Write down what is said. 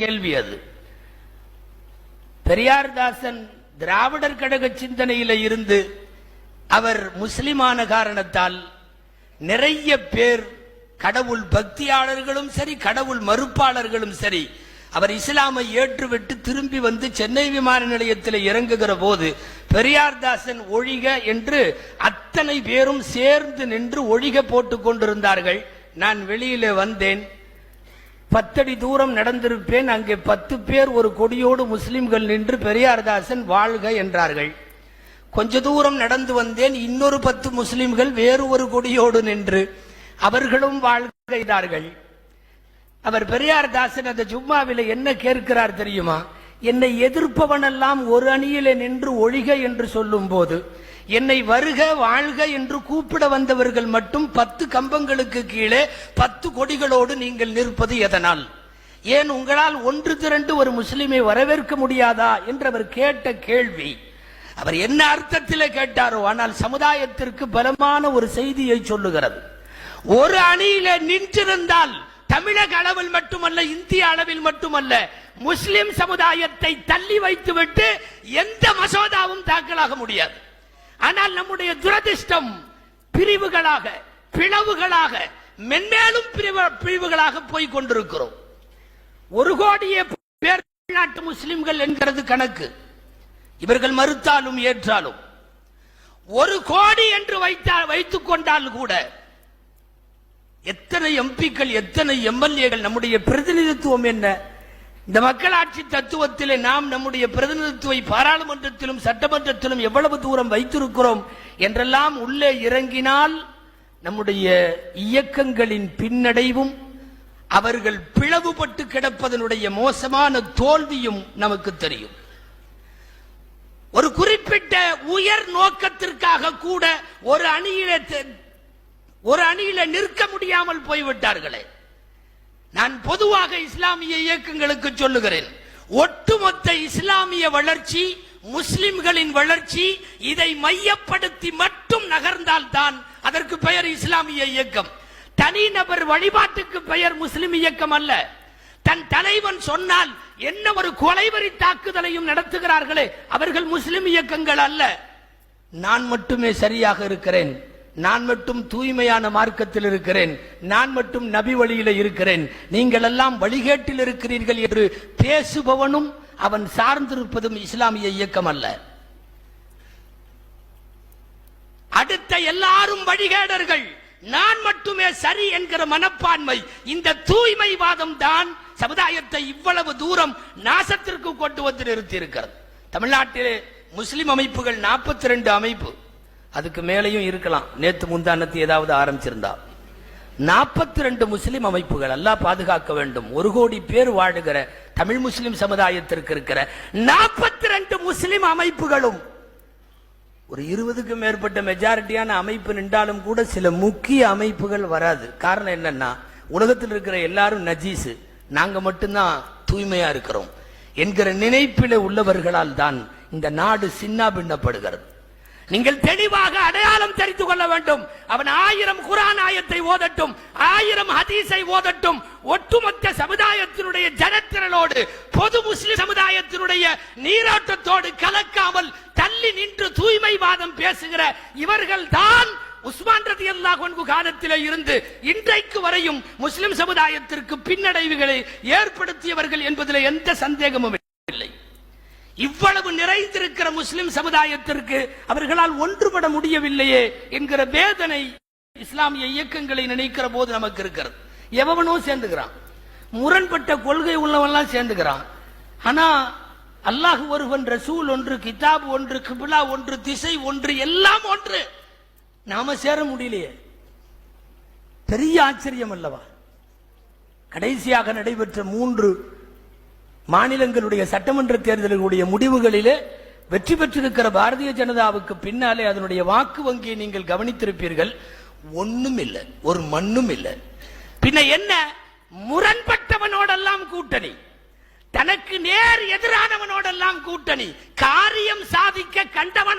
கேள்வி அது. பெரியார்தாசன் திராவிடர் கழக சிந்தனையில இருந்து அவர் முஸ்லிமான காரணத்தால் நிறைய பேர் கடவுள் பக்தியாளர்களும் சரி கடவுள் மறுப்பாளர்களும் சரி அவர் இஸ்லாமை ஏற்றுவிட்டு திரும்பி வந்து சென்னை விமான நிலையத்தில் இறங்குகிற போது பெரியார்தாசன் ஒழிக என்று அத்தனை பேரும் சேர்ந்து நின்று ஒழிக போட்டுக் கொண்டிருந்தார்கள். நான் வெளியிலே வந்தேன். 10 அடி தூரம் நடந்திருப்பேன். அங்கே 10 பேர் ஒரு கொடியோடு முஸ்லிம்கள் நின்று பெரியார்தாசன் வாழ்க என்றார்கள். கொஞ்ச தூரம் நடந்து வந்தேன். இன்னொரு 10 முஸ்லிம்கள் வேறு ஒரு கொடியோடு நின்று அவர்களும் வாழ்க என்றார்கள். அவர் பெரியார்தாசன் அந்த ஜும்மாவில என்ன கேட்கிறார் தெரியுமா? என்னை எதிர்ப்பவனெல்லாம் ஒரு அணியிலே நின்று ஒழிக என்று சொல்லும் போது என்னை வருக வாழ்க என்று கூப்பிட வந்தவர்கள் மட்டும் 10 கம்பங்களுக்கு கீழே 10 கொடிகளோடு நீங்கள் நிற்பது எதனால்? ஏன் உங்களால் ஒன்று திரண்டு ஒரு முஸ்லிமை வரவேற்க முடியாதா என்று அவர் கேட்ட கேள்வி. அவர் என்ன அர்த்தத்தில் கேட்டாரோ, ஆனால் சமுதாயத்திற்கு பலமான ஒரு செய்தியை சொல்லுகிறது. ஒரு அணியில நின்றிருந்தால் தமிழக அளவில் மட்டுமல்ல, இந்திய அளவில் மட்டுமல்ல, முஸ்லிம் சமுதாயத்தை தள்ளி வைத்துவிட்டு எந்த மசோதாவும் தாக்கலாக முடியாது. ஆனால் நம்முடைய துரதிர்ஷ்டம் பிரிவுகளாக பிளவுகளாக மென்மேலும் பிரிவுகளாக போய் கொண்டிருக்கிறோம். 1 கோடியே பேர் தமிழ்நாட்டு முஸ்லிம்கள் என்கிறது கணக்கு. இவர்கள் மறுத்தாலும் ஏற்றாலும் 1 கோடி என்று வைத்துக் கொண்டால் கூட எத்தனை எம்பிக்கள் எத்தனை எம்எல்ஏக்கள், நம்முடைய பிரதிநிதித்துவம் என்ன? இந்த மக்களாட்சி தத்துவத்திலே நாம் நம்முடைய பிரதிநிதித்துவை பாராளுமன்றத்திலும் சட்டமன்றத்திலும் எவ்வளவு தூரம் வைத்திருக்கிறோம் என்றெல்லாம் உள்ளே இறங்கினால் நம்முடைய இயக்கங்களின் பின்னடைவும் அவர்கள் பிளவுபட்டு கிடப்பதனுடைய மோசமான தோல்வியும் நமக்கு தெரியும். ஒரு குறிப்பிட்ட உயர் நோக்கத்திற்காக கூட ஒரு அணியில நிற்க முடியாமல் போய்விட்டார்களே. நான் பொதுவாக இஸ்லாமிய இயக்கங்களுக்கு சொல்லுகிறேன், ஒட்டுமொத்த இஸ்லாமிய வளர்ச்சி முஸ்லிம்களின் வளர்ச்சி இதை மையப்படுத்தி மட்டும் நகர்ந்தால் தான் அதற்கு பெயர் இஸ்லாமிய இயக்கம். தனிநபர் வழிபாட்டுக்கு பெயர் முஸ்லிம் இயக்கம் அல்ல. தன் தலைவன் சொன்னால் என்ன ஒரு கொலைவரி தாக்குதலையும் நடத்துகிறார்களே, அவர்கள் முஸ்லிம் இயக்கங்கள் அல்ல. நான் மட்டுமே சரியாக இருக்கிறேன், நான் மட்டும் தூய்மையான மார்க்கத்தில் இருக்கிறேன், நான் மட்டும் நபி வழியில இருக்கிறேன், நீங்கள் எல்லாம் வழிகேட்டில் இருக்கிறீர்கள் என்று பேசுபவனும் அவன் சார்ந்திருப்பதும் இஸ்லாமிய இயக்கம் அல்ல. அடுத்த எல்லாரும் வழிகேடர்கள், நான் மட்டுமே சரி என்கிற மனப்பான்மை, இந்த தூய்மைவாதம் தான் சமுதாயத்தை இவ்வளவு தூரம் நாசத்திற்கு கொண்டு வந்து நிறுத்தி இருக்கிறது. தமிழ்நாட்டிலே முஸ்லிம் அமைப்புகள் 42 அமைப்பு, அதுக்கு மேலையும் இருக்கலாம். நேத்து முந்தானத்து ஏதாவது ஆரம்பிச்சிருந்தா 42 முஸ்லிம் அமைப்புகள். அல்லாஹ் பாதுகாக்க வேண்டும். 1 கோடி பேர் வாழுகிற தமிழ் முஸ்லிம் சமுதாயத்திற்கு இருக்கிற 42 முஸ்லிம் அமைப்புகளும் ஒரு 20க்கும் மேற்பட்ட மெஜாரிட்டியான அமைப்பு நின்றாலும் கூட சில முக்கிய அமைப்புகள் வராது. காரணம் என்னன்னா, உலகத்தில் இருக்கிற எல்லாரும் நஜீஸ், நாங்க மட்டும்தான் தூய்மையா இருக்கிறோம் என்கிற நினைப்பில உள்ளவர்களால் தான் இந்த நாடு சின்ன பின்னப்படுகிறது. நீங்கள் தெளிவாக அடையாளம் தெரிந்து கொள்ள வேண்டும். அவன் 1000 குர்ஆன் ஆயத்தை ஓதட்டும், 1000 ஹதீஸை ஓதட்டும், ஒட்டுமொத்த சமுதாயத்தினுடைய ஜனத்திரளோடு பொது முஸ்லிம் சமுதாயத்தினுடைய நீரோட்டத்தோடு கலக்காமல் தள்ளி நின்று தூய்மைவாதம் பேசுகிற இவர்கள் தான் உஸ்மான் ரலியல்லாஹு அன்ஹு காலத்திலே இருந்து இன்றைக்கு வரையும் முஸ்லிம் சமுதாயத்திற்கு பின்னடைவுகளை ஏற்படுத்தியவர்கள் என்பதில் எந்த சந்தேகமும் இல்லை. இவ்வளவு நிறைந்திருக்கிற முஸ்லிம் சமுதாயத்திற்கு அவர்களால் ஒன்றுபட முடியவில்லையே என்கிற வேதனை இஸ்லாமிய இயக்கங்களை நினைக்கிற போது நமக்கு இருக்கிறது. எவனும் சேர்ந்துக்கிறான், முரண்பட்ட கொள்கை உள்ளவன்லாம் சேர்ந்துக்கிறான். ஆனா அல்லாஹ் ஒருவன், ரசூல் ஒன்று, கிதாப் ஒன்று, கிப்லா ஒன்று, திசை ஒன்று, எல்லாம் ஒன்று, நாம சேர முடியலையே. பெரிய ஆச்சரியம் அல்லவா? கடைசியாக நடைபெற்ற 3 மாநிலங்களுடைய சட்டமன்ற தேர்தல்களுடைய முடிவுகளிலே வெற்றி பெற்றிருக்கிற பாரதிய ஜனதாவுக்கு பின்னாலே அதனுடைய வாக்கு வங்கியை நீங்கள் கவனித்திருப்பீர்கள். ஒண்ணும் இல்லை, ஒரு மண்ணும் இல்லை. பின்ன என்ன? முரண்பட்டவனோடெல்லாம் கூட்டணி, தனக்கு நேர் எதிரானவனோடெல்லாம் கூட்டணி, காரியம் சாதிக்க கண்டவன்